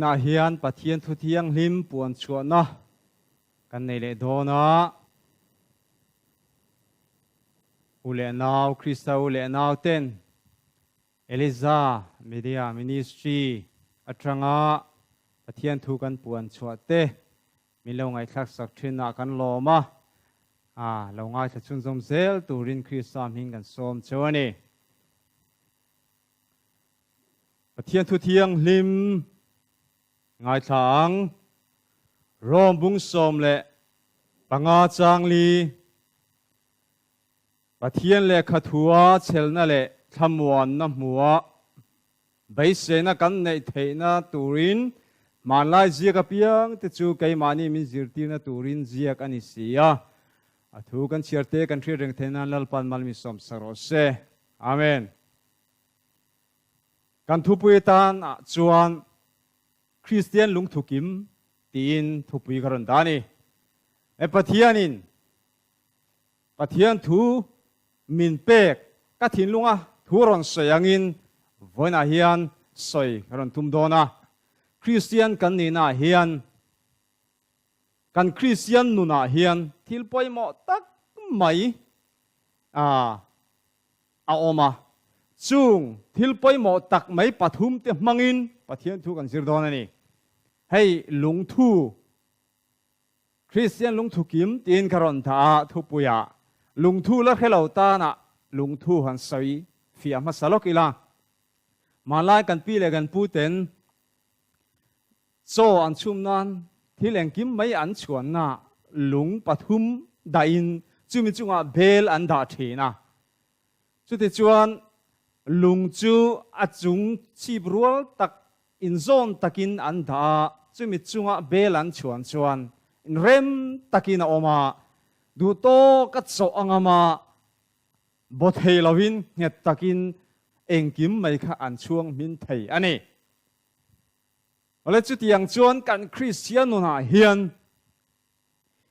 na hian pathian thu thiang lim puan chuan na kan nei le do na ule naw Krista ule naw ten Eliza Media Ministry atranga pathian thu kan puan chuat te mi lo ngai thak sak thina kan loma lo ngai tha chun zom zel turin Krista hing kan som chawani pathian thu thiang lim ngai thang rom bung som le panga chang li pathian le khathua chelna le thamwan na muwa baise na kan nei theina turin manlai zia ka piang te chu kai mani min zirti na turin zia kan isia athu kan chiarte kan thri reng thena lalpan mal mi som saro se amen kan thu pui tan chuan Kristian Lungthu kim tin thu pui karon dani e pathian thu min pek ka thin lunga thu ron soyangin voina hian soi karon tum dona Kristian kan ni na hian kan Kristian nuna hian thil poimo tak mai a oma chung thil poimo tak mai pathum te mangin pathian thu kan sir don ani hei Lungthu Kristian Lungthu kim tin karon tha thu puya Lungthu la khelo ta na Lungthu han soi fiam ma salok ila malai kan pi le kan pu ten so an chum nan thileng kim mai an chuan na lung pathum dain chumi chunga bel an da thina chuti chuan lung chu achung chibrual tak in zone takin an da chumi chunga bel an chuan in rem takin oma du to ka cho angama bothei lawin nget takin engkim mai kha an chuang min thei ani ole chu tiang chuan kan Kristian na hian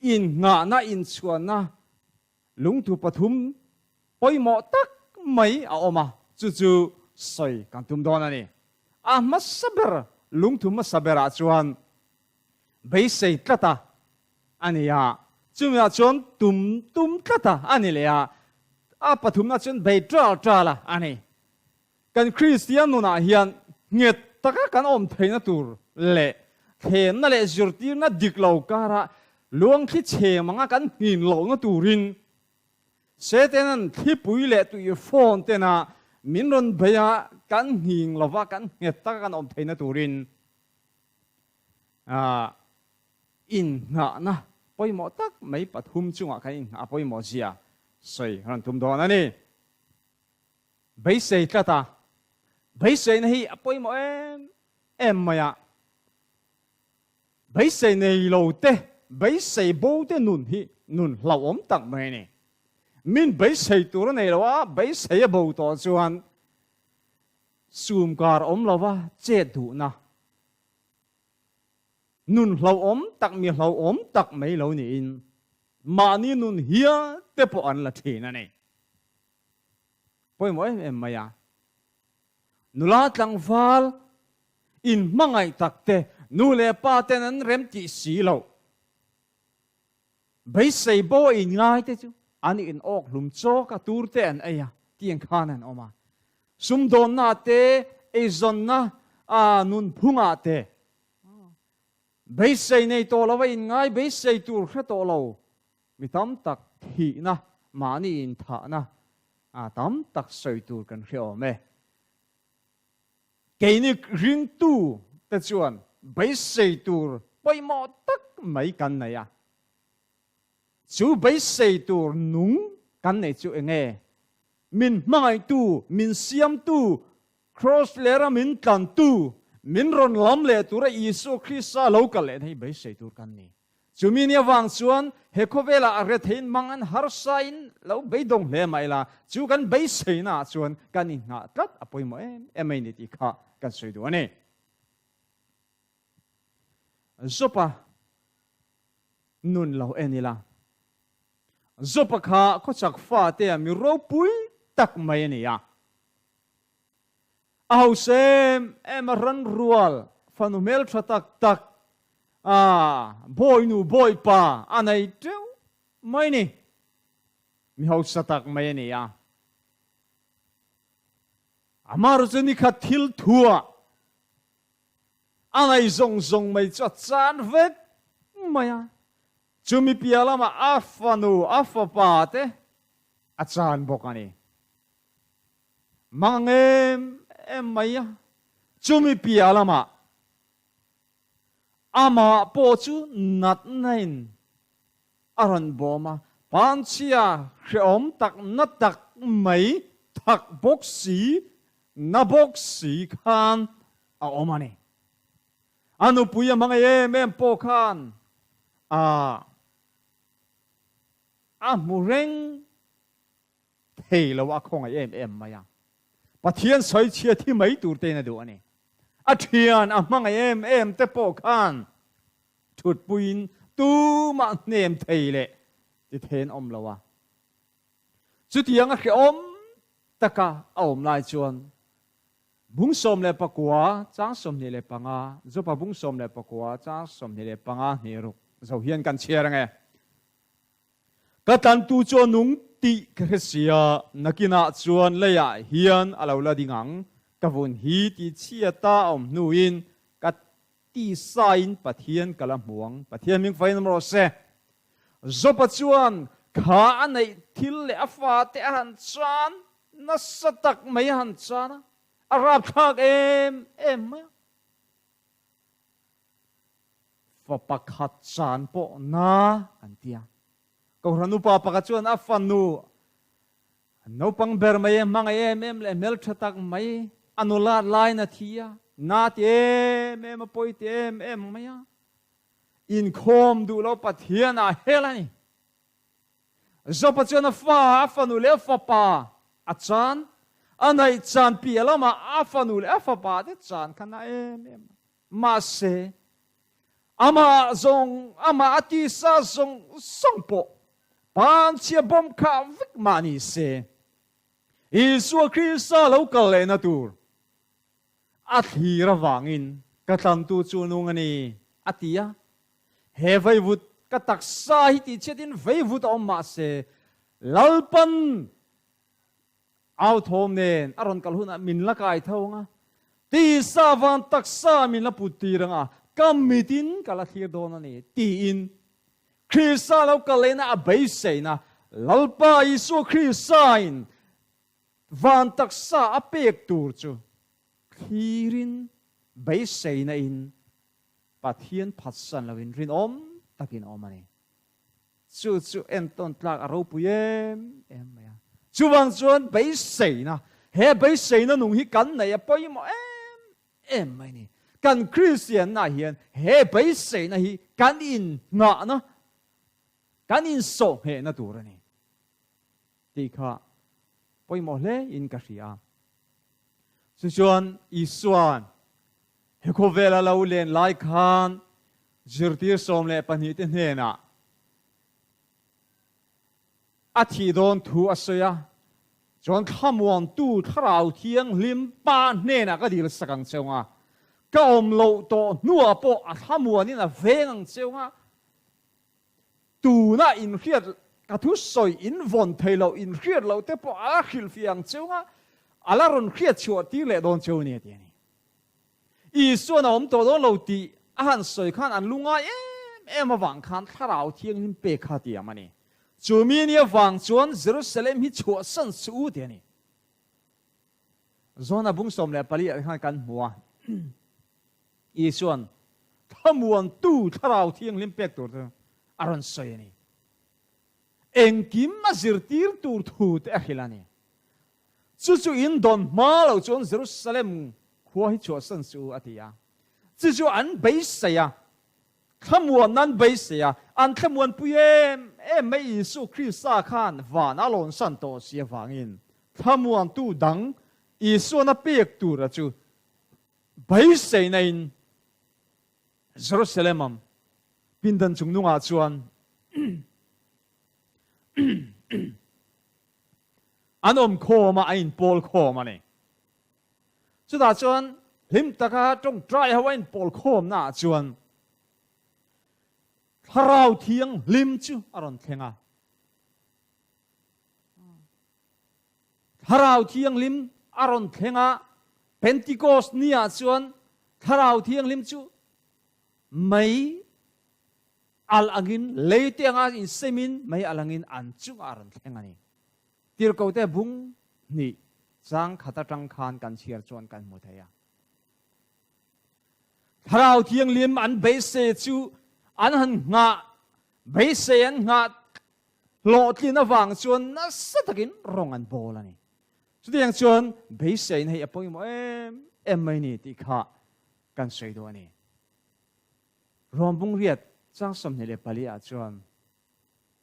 in nga na in chuan na Lungthu pathum poimo tak mai a oma chu soi kan tum don ani masaber Lungthu masabera chuan beisei tlata ania chumya chuan tum tlata ani le pathum na chuan bei tra ani kan Kristian na hian nget taka kan om theina tur le then na le zurtir na diklo kara luang khi che manga kan hin lo na turin setenan thi pui le tu phone te na minron baya kan hing lova kan nget taka kan om theina turin in nga na poimo tak mai pathum chunga kan in poimo zia soi ran tum don ani beisei tata beisei nei poimo em maya beisei nei lo te beisei bo te nun lau om tak mai ni min beisei tur nei lo beisei bo to chuan sum kar om lova che du na nun lau om tak mi lau om tak mai lo ni in mani nun hia te po an la thina nei poimo em maya nula tlang val in mangai takte nule pa ten an rem ti si lo beisei bo in ngai te chu ani in ok lum cho ka tur te an aya tiang khanan oma sum don na te e zon na nun phunga te beisei nei to lawa in ngai beisei tur kha to lo mi tam tak thi na mani in tha na tam tak soi tur kan khio me cái này riêng tu ta chuan beisei tur poimo tak mai kan này chu beisei tur nung kan này chu enge min mai tu min siam tu cross lera min kan tu min ron lam le tur Isu Krista local le nei beisei tur kan ni chu min ya wang chuan he khovela a re thein mangan har sain lo beidong le mai la chu kan beisei na chuan kan in nga tlat apoimo em ai ni ti kha kan soi du ani zopa nun lo enila zopa kha ko chak fa te mi ro pui tak mai ni ya au sem em ran rual phanu mel thatak tak boy nu boy pa anai treu mai ni mi hau satak mai ni ya amaru chuni kha thil thua anai zong zong mai cha chan vet maya chumi pialama afanu afapa te achan bokani mangem em maya chumi pialama ama po chu nat nain aran boma panchia khom tak nat tak mai thak boxi na boxi khan a omani anu puya mga em po khan mureng thei lawa khong em maya pathian soi chia thi mai tur te na do ani athian amang em te po khan thut puin tu ma nem thei le ti then om lawa chu tiang a khom taka om lai chuan bung som le pakwa chang som ni le panga zo pa bung som le pakwa chang som ni le panga ni ru zo hian kan chiar nge ka tan tu cho nung ti Kristian nakina chuan le ya hian alo la dingang ka vun hi ti chia ta om nuin ka ti sain pathian kala muang pathian ming fain ro se zo pa chuan kha anei thil le afa te han chan na satak mai han chan arab thak em fa pakhat chan po na antia ko ranu pa pakachuan afanu no pang ber mai mang em le mel thatak mai anula line thia na te em poi te em maya in khom du lo pathian a helani zo pachuan fa afanu le fa pa achan anai chan pialama afanu le fa pa te chan khana em ma se ama zong ama ati sa zong songpo pan chia bom kha vik mani se Isu Krista lo kal na tur athi rawangin katan tu chunung ani atia he vaivut katak sa hi ti chetin vaivut om ma se lalpan out home nen aron kalhuna min la kai thonga ti sa van tak sa min la putiranga kamitin kala thir don ani ti in Krista lo kalena abai seina lalpa Isu Krista in van tak sa apek tur chu khirin bai seina in pathian phatsan lawin rin om takin omani chu enton tlak aro puyem maya chuwang chuan bai seina he bai seina nung hi kan nei apoi mo em mai ni kan Kristian na hian he bai seina hi kan in nga na kan in so he na turani ti kha poi mo le in ka ria su chuan isuan he ko vela lo len lai khan zirtir som le pani te hena athi don thu asoya chuan khamwan tu tharau thiang lim pa hena ka dil sakang cheunga ka om lo to nuwa po a thamuan in a vengang cheunga tu na in riat ka thu soi in von thailo in riat lo te po a khil fiang cheunga alaron riat chuat ti le don cheu ne ti ni I suan om to don lo ti a han soi khan an lunga em awang khan tharau thiang in pe kha ti amani chumi ni awang chuan Jerusalem hi chua san su ti ni zona bung som le pali khan kan huwa I suan thamuan tu tharau thiang lim pek tur aron soi ni engkim mazirtir tur thu te ahilani chu in don malo chuan Jerusalem khua hi chua san su atia chu an bai saya khamuan nan bai saya an khamuan puyem mai Isu Krista khan van alon san to sia wangin khamuan tu dang Isu na pek tur chu bai sei nain Jerusalem pindan chungnunga chuan anom khoma ain pol khoma ne chuda chuan lim taka trong trai hawain pol khom na chuan harau thiang lim chu aron thenga harau thiang lim aron thenga Pentecost nia chuan harau thiang lim chu mai al angin leite anga in semin mai alangin an chung aron thengani tir ko te bung ni chang khata tang khan kan chiar chuan kan mu thaya harau thiang lim an be se chu an han nga be se an nga lo tlin awang chuan na satakin rong an bol ani chu tiang chuan be se nei apoi mo em mai ni ti kha kan sei do ani rom bung riat chang som ne le pali a chuan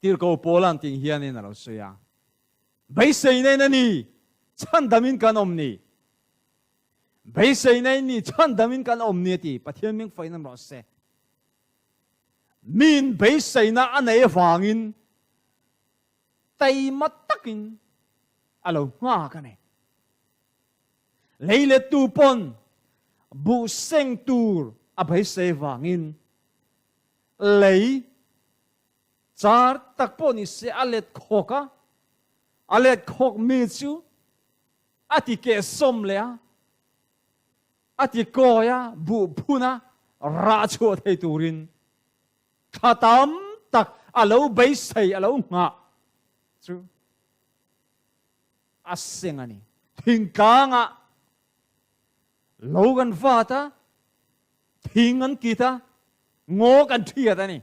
tir ko polan ting hian in alo soya be se nei na ni chan damin kan omni be se nei ni chan damin kan omni ti pathian ming fainam ro se min be se na anei wangin tai mat takin alo nga ka ne leile tu pon bu seng tur a be se wangin lấy char tak po ni se alet khoka alet khok mi chu ati ke som le ati ko ya bu phuna ra chu thei turin khatam tak alo be sei alo nga chu asengani thingkanga logan fata thingan kita ngô kan thiệt ani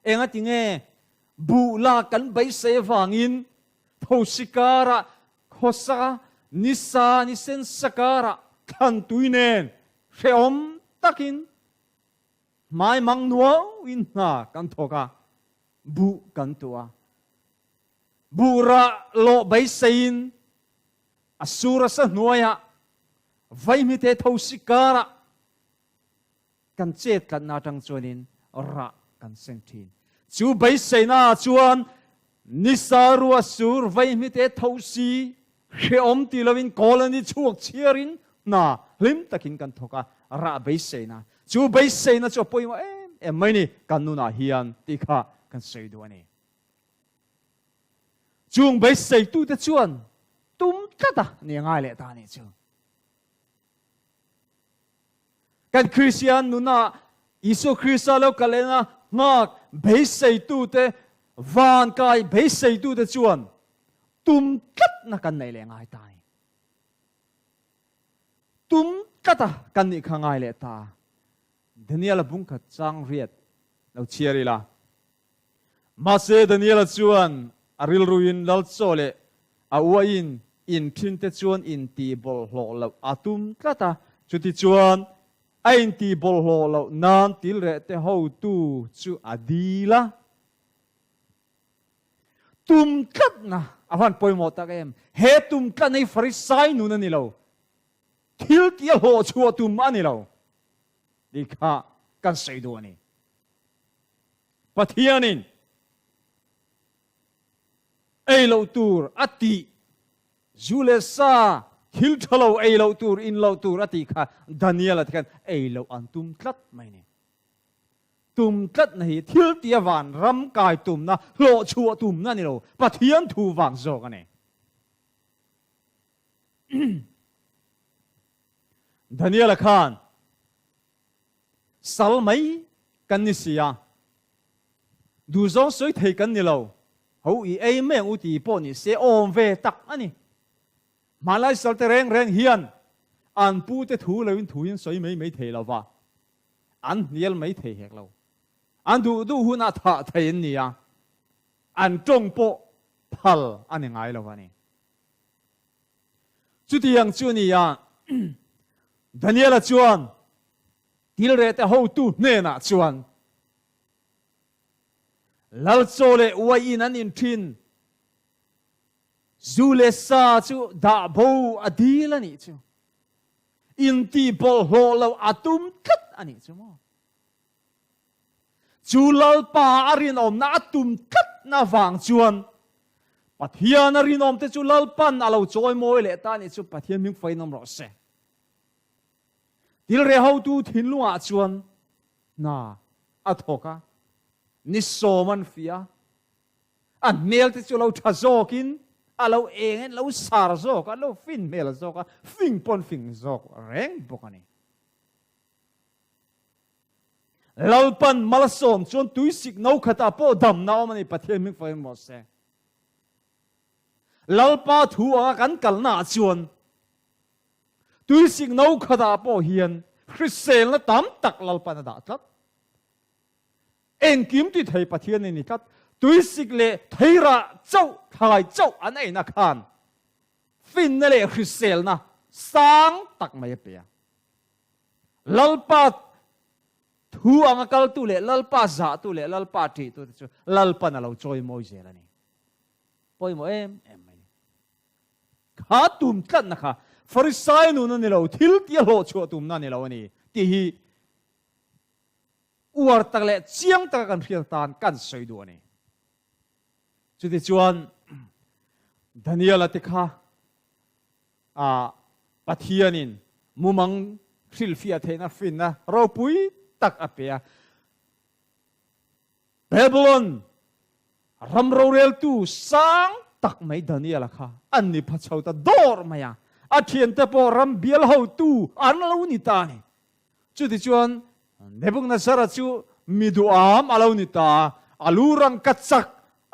enga tinge bu la kan bai se wangin thosikara khosa nisa nisen sakara kan tuinen feom takin mai mang nuo in na kan thoka bu kan tua bura lo bai sein asura sa nuaya vai mi te thosikara kan chết kan na tang chuanin ra kan seng thin chu bai sei na chuan nisaru asur vai mi te thosi heom ti lovin kolani chuak chiarin na lim takin kan thoka ra bai sei na chu bai sei na chu poi ma em mai ni kan nu na hian ti kha kan sei do ani chung bai sei tu te chuan tum kata ni ngai le ta ni chu kan Kristian nuna Isu Krista lo kalena ngak be sei tu te van kai be sei tu te chuan tum kat na kan nei le ngai tai tum kata kan ni khangai le ta Daniel bung khat chang riat lo chiari la ma se Daniel chuan aril ruin lal chole a uain in thin te chuan in ti bol hlo lo atum kata chuti chuan anh ti bol ho lo nan til re te ho tu chu adila tum kat na avan poi mo ta em he tum kat nei farisai nu na ni lo thil ti ho chu tum ani lo di kha kan sei do ni pathianin ei lo tur ati julesa thil thalo ei lo tur in lo tur ati kha Daniel atkan ei lo an tum tlat mai ni tum tlat na hi thil tia van ram kai tum na lo chua tum na ni lo pathian thu wang zo ka ne Daniel khan sal mai kan ni sia du zong soi thei kan ni lo ho i ei meng u ti po ni se om ve tak ani Malay salte reng reng hian an pu te thu lewin thuin soi mei mei thei lawa an niel mei thei hek lo an du huna tha thein nia an tong po phal an ngai lawa ni chu tiang chu ni ya Daniel chuan til re te ho tu ne na chuan lal chole wai in an in thin Zule sa chu da bo adila ni chu in ti bol ho lo atum kat ani chu mo chu lal pa arin om na atum kat na wang chuan pathian arin om te chu lal pan alo choi moi le ta ni chu pathian ming fai nom ro se til re hau tu thin lunga chuan na athoka ni soman fia an mel te chu lo tha zokin alo eng lo sar zok alo fin mel zok fing pon fing zok reng bokani lalpan malasom chon tuisik no khata po dam na mani pathian mi foi mo se lalpa thu a kan kal na chuan tuisik no khata po hian Kristian na tam tak lalpan da tat en kim ti thei pathian ni tat tuisik le theira chau thai chau an ei na khan fin na le Kristian na sang tak mai pe lalpa thu ang kal tu le lalpa za tu le lalpa ti tu chu lalpa na lo choi moi je la ni poi mo em mai kha tum kan na kha farisai nu na ni lo thil ti lo chu tum na ni lo ni ti hi uar tak le chiang tak kan rial tan kan soi du ni chu ti chuan Daniel atikha pathianin mumang thil fia theina fin na ro pui tak apea Babylon ramro rel tu sang tak mai Daniel kha anni phachau ta dor maya athian te po ram bial ho tu an lo ni ta ni chu ti chuan Nebukadnezar chu miduam alo ni ta alurang katsak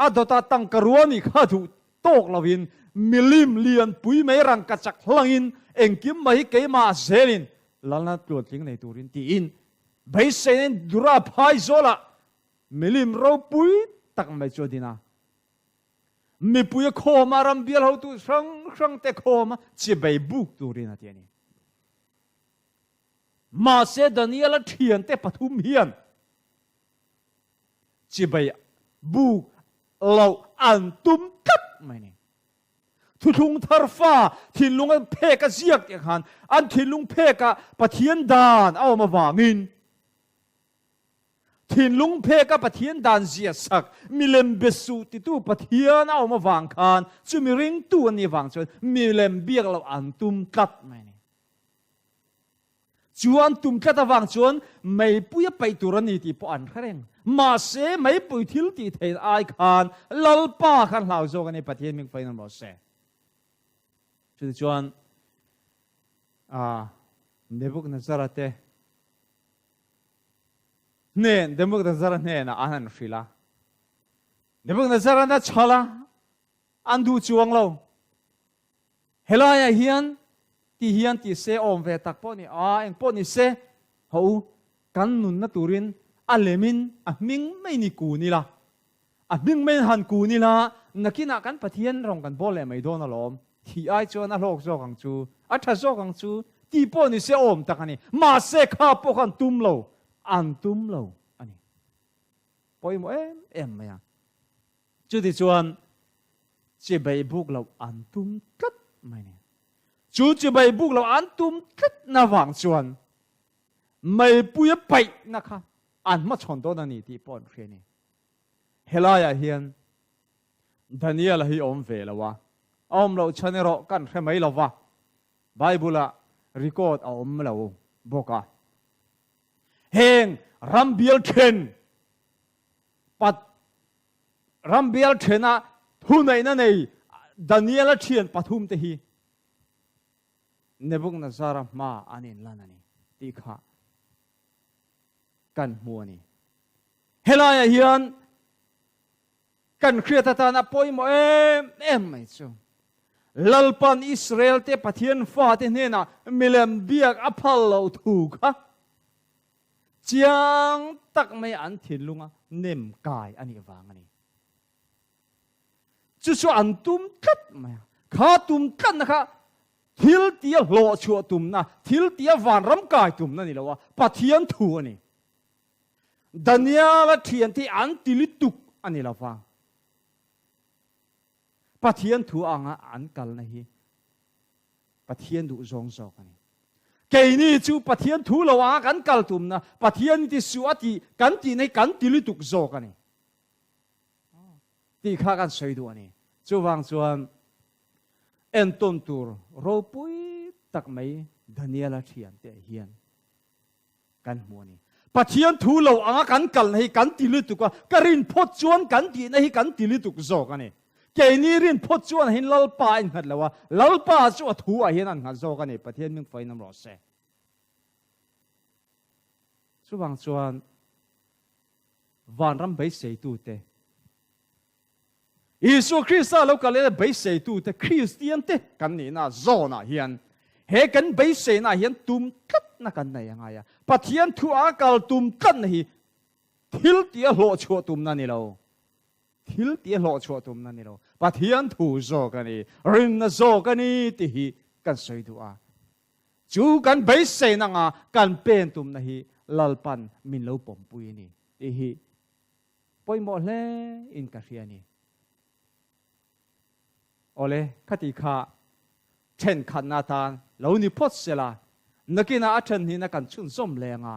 adota tang karuani kha thu tok lovin milim lian pui mai rang katsak hlangin engkim mai keima zelin lalna tlot ling nei turin ti in bai sen dura phai zola milim ro pui tak mai chodina mi pui khoma ram bial ho tu sang te khoma chi bai buk turin atiani ma se Daniel thian te pathum hian chi bai buk lo an tum kat mai ni thu thung thar fa thin lung phe ka ziak te khan an thin lung phe ka pathian dan aw ma wangin thin lung phe ka pathian dan zia sak milem besu ti tu pathian aw ma wang khan chu mi ring tu ani wang chon milem biak lo an tum kat mai ni chuan tum kat awang chuan mai puya pai turani ti po an khareng ma se mai pui thil ti thei ai khan lalpa khan hlau zo ani pathian ming fain mo se chu chuan Nebukadnezar te Nebukadnezar na anan fila Nebukadnezar na chala andu chuang lo helaya hian ti se om ve tak po ni eng po ni se ho kan nun na turin alemin ming mai ni ku ni la ming men han ku ni la nakina kan pathian rong kan bole mai don alom thi ai chuan a lok zo kang chu a tha zo kang chu ti po ni se om takani ma se kha po kan tum lo an tum lo ani poi mo em maya chu ti chuan che bai buk lo an tum kat mai ni chu che bai buk lo an tum kat na wang chuan mai puya pai na kha an ma chon do na ni ti pon khre ni helaya hian Daniel hi om ve lawa om lo chanero kan khre mai lawa Bible record om lo boka heng rambial then pat rambial thena thu nei na nei Daniel thian pathum te hi Nebukadnezar ma anin lanani ti kha kan muani helaya hian kan khriata ta na poi mo em mai chu lalpan Israel te pathian fa te hena milem biak aphal lo thu kha chiang tak mai an thin lunga nem kai ani wang ani chu chu an tum kat mai kha tum kan na kha thil tia lo chu tum na thil tia van ram kai tum na ni lawa pathian thu ani Daniel thian ti an tilituk ani lawa pathian thu anga an kal na hi pathian du zong zok ani kei ni chu pathian thu lawa kan kal tum na pathian ti suati kan ti nei kan tilituk zok ani ti kha kan soi du ani chu wang chuan en ton tur ro pui tak mai Daniel thian te hian กันมัวนี่ปะเทียนทูเหล่าอ่างกันกันให้กันติลิตุกกะรินพดจวนกันตีนะให้กันติลิตุกโซกันนี่เกนี่รินพดจวนให้ลลป้าอินหัดแล้วว่าลลป้าจวดทูอ่ะเห็นอันหัดโซกันนี่ปะเทียนมึงไฟน้ำรอเสสุบังจวนวันรำใบเสตูเตยิสุคริสต์เราก็เลยใบเสตูเตคริสเตียนเตกันนี่นะโซนะเฮียนเฮกันใบเสนะเฮียนตุมกัดนะกันไหนยังไงอะปะเทียนทูอากาลตุมกันนี่ทิลเตียโลชัวตุมนั่นนี่เราทิลเตียโลชัวตุมนั่นนี่เราปะเทียนทูโซกันนี่รินนะโซกันนี่ที่ฮีกันสวยดูอ่ะจูกันใบเสนะงากันเป็นตุมนะฮีลลปันมินโลปมปุยนี่ที่ฮีปอยหมดเลยอินกาเฟียนี่โอเลคติข้าเช่นขันนาตานเรานี่พดเสละนักกินอาชันนี่นักกันชุนส้มแรงอ่ะ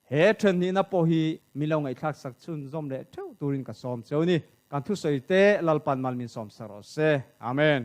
เฮชันนี่นับพอฮีมีเราไงทักสักชุนส้มเลยเท่าตัวรินกับส้มเจ้านี่การทุสอยเตะลลปันมัลมินส้มสรอเซอาเมน